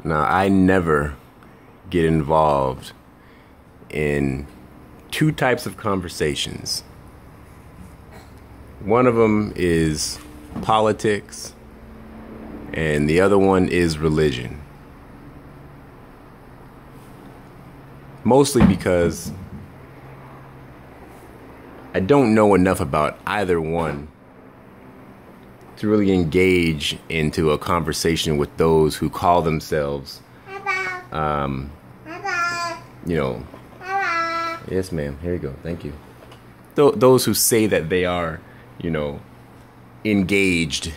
Now, I never get involved in two types of conversations. One of them is politics, and the other one is religion. Mostly because I don't know enough about either one to really engage into a conversation with those who call themselves, you know, yes, ma'am. Here you go. Thank you. Those who say that they are, you know, engaged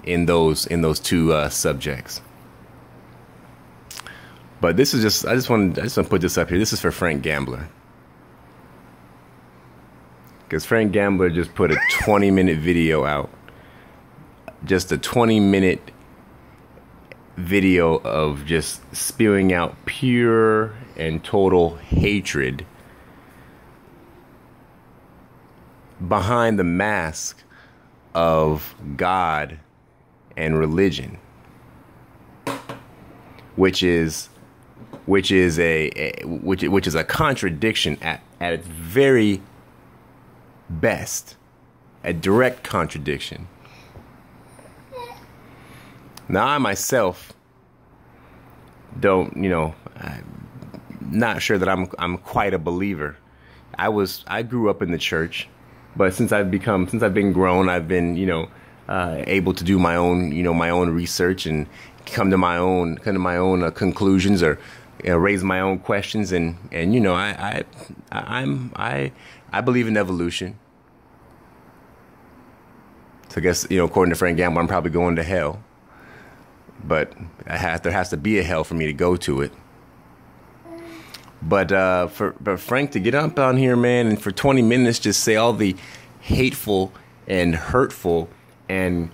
in those two subjects. But this is just I just want to put this up here. This is for Frank Gambler, because Frank Gambler just put a 20-minute video out. Just a 20-minute video of just spewing out pure and total hatred behind the mask of God and religion, which is a contradiction at its very best, a direct contradiction. Now, I myself don't, I'm not sure that I'm quite a believer. I grew up in the church, but since I've been grown, I've been, able to do my own research and come to my own conclusions, or raise my own questions, and I believe in evolution. So I guess, according to Frank Gambler, I'm probably going to hell. But there has to be a hell for me to go to it. But for Frank to get up on here, man, and for 20 minutes just say all the hateful and hurtful and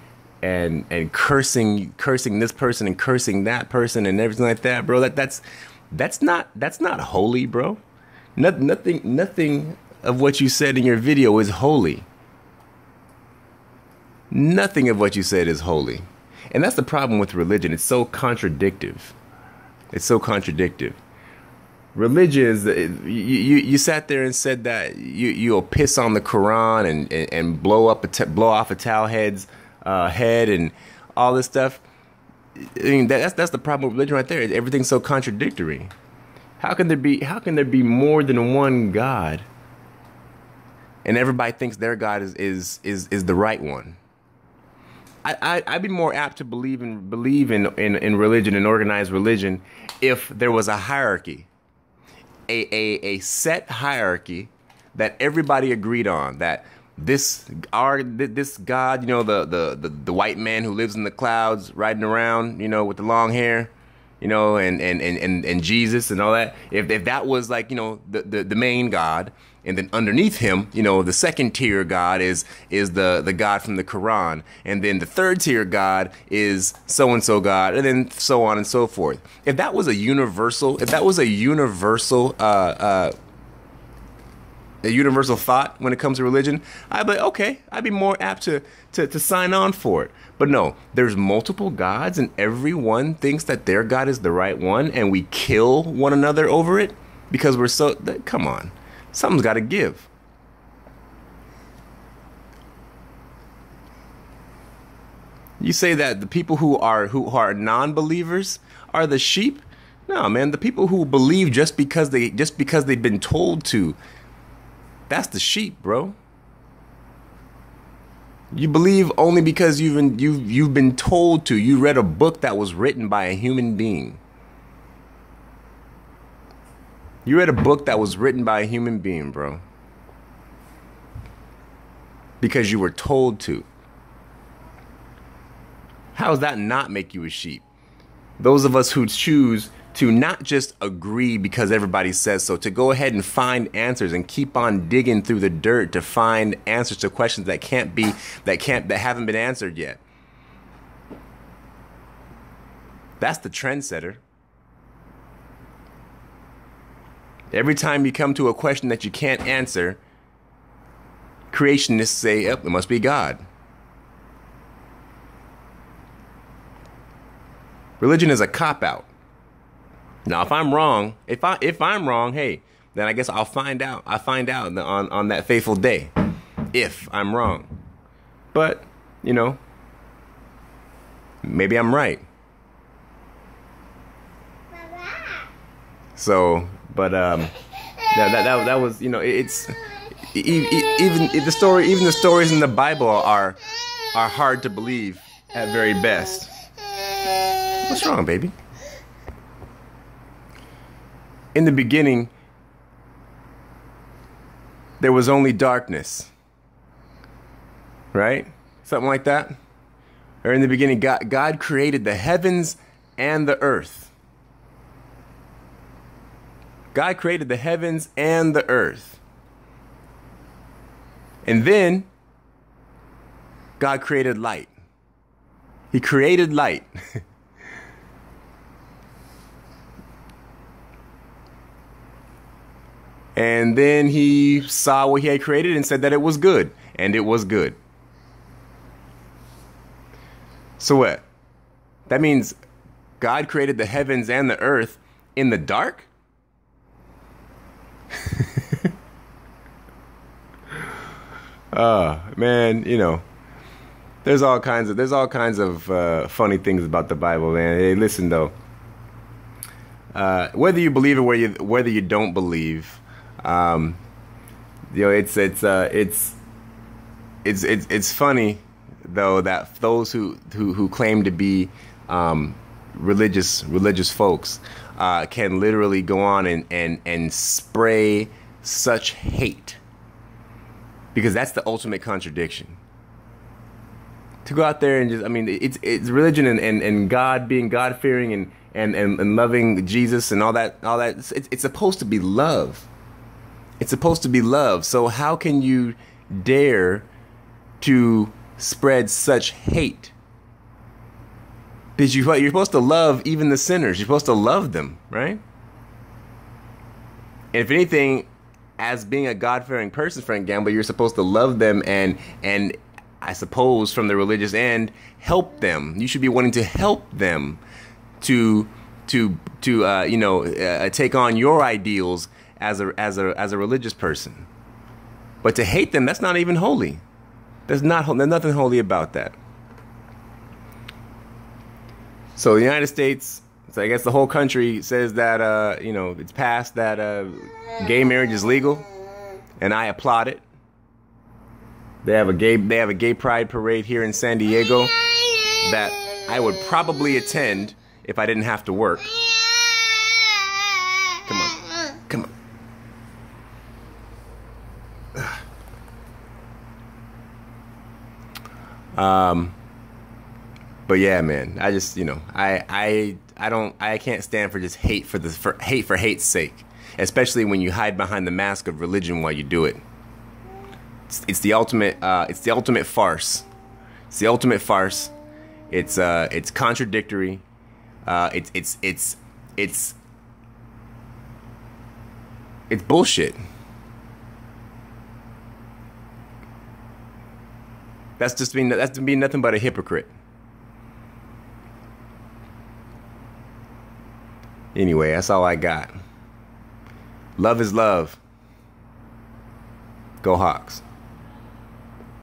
cursing this person and cursing that person and everything like that, bro. That's not holy, bro. Nothing of what you said in your video is holy. Nothing of what you said is holy. And that's the problem with religion. It's so contradictive. Religion is, you sat there and said that you'll piss on the Quran and blow off a towel head's head and all this stuff. I mean, that's the problem with religion right there. Everything's so contradictory. How can there be more than one God, and everybody thinks their God is the right one? I'd be more apt to believe in religion and organized religion if there was a hierarchy, a set hierarchy that everybody agreed on. That this God, the white man who lives in the clouds riding around, with the long hair, and Jesus and all that. If that was like, the main God. And then underneath him, the second tier God is the God from the Quran. And then the third tier God is so-and-so God, and then so on and so forth. If that was a universal thought when it comes to religion, I'd be like, okay, I'd be more apt to sign on for it. But no, there's multiple gods, and everyone thinks that their God is the right one, and we kill one another over it because come on. Something's got to give. You say that the people who are non-believers are the sheep? No, man. The people who believe just because they've been told to, that's the sheep, bro. You believe only because you've been told to. You read a book that was written by a human being. You read a book that was written by a human being, bro. Because you were told to. How does that not make you a sheep? Those of us who choose to not just agree because everybody says so, to go ahead and find answers and keep on digging through the dirt to find answers to questions that haven't been answered yet. That's the trendsetter. Every time you come to a question that you can't answer, creationists say, "Yep, it must be God." Religion is a cop-out. Now, if I'm wrong, if I'm wrong, hey, then I guess I'll find out. I find out on that fateful day if I'm wrong. But you know, maybe I'm right. So, but that was, you know, it's even the stories in the Bible are hard to believe at very best. What's wrong, baby? In the beginning, there was only darkness. Right? Something like that. Or in the beginning, God created the heavens and the earth. God created the heavens and the earth. And then God created light. He created light. And then he saw what he had created and said that it was good. And it was good. So what? That means God created the heavens and the earth in the dark? Man, you know, there's all kinds of funny things about the Bible, man. Hey, listen though, whether you believe it, whether you don't believe, you know, it's funny though that those who claim to be religious folks can literally go on and spray such hate, because that's the ultimate contradiction. To go out there and just, I mean, it's religion and God, being God-fearing and loving Jesus and all that it's supposed to be love. It's supposed to be love. So how can you dare to spread such hate? Because you're supposed to love even the sinners. You're supposed to love them, right? And if anything, as being a God-fearing person, Frank Gamble, you're supposed to love them and I suppose from the religious end, help them. You should be wanting to help them to take on your ideals as a religious person. But to hate them, that's not even holy. There's nothing holy about that. So the United States, so I guess the whole country says that it's passed that gay marriage is legal, and I applaud it. They have a gay pride parade here in San Diego that I would probably attend if I didn't have to work. Come on. But yeah, man, I just, I can't stand for just hate for hate's sake, especially when you hide behind the mask of religion while you do it. It's the ultimate farce. It's the ultimate farce. It's contradictory. It's bullshit. That's to be nothing but a hypocrite. Anyway, that's all I got. Love is love. Go Hawks.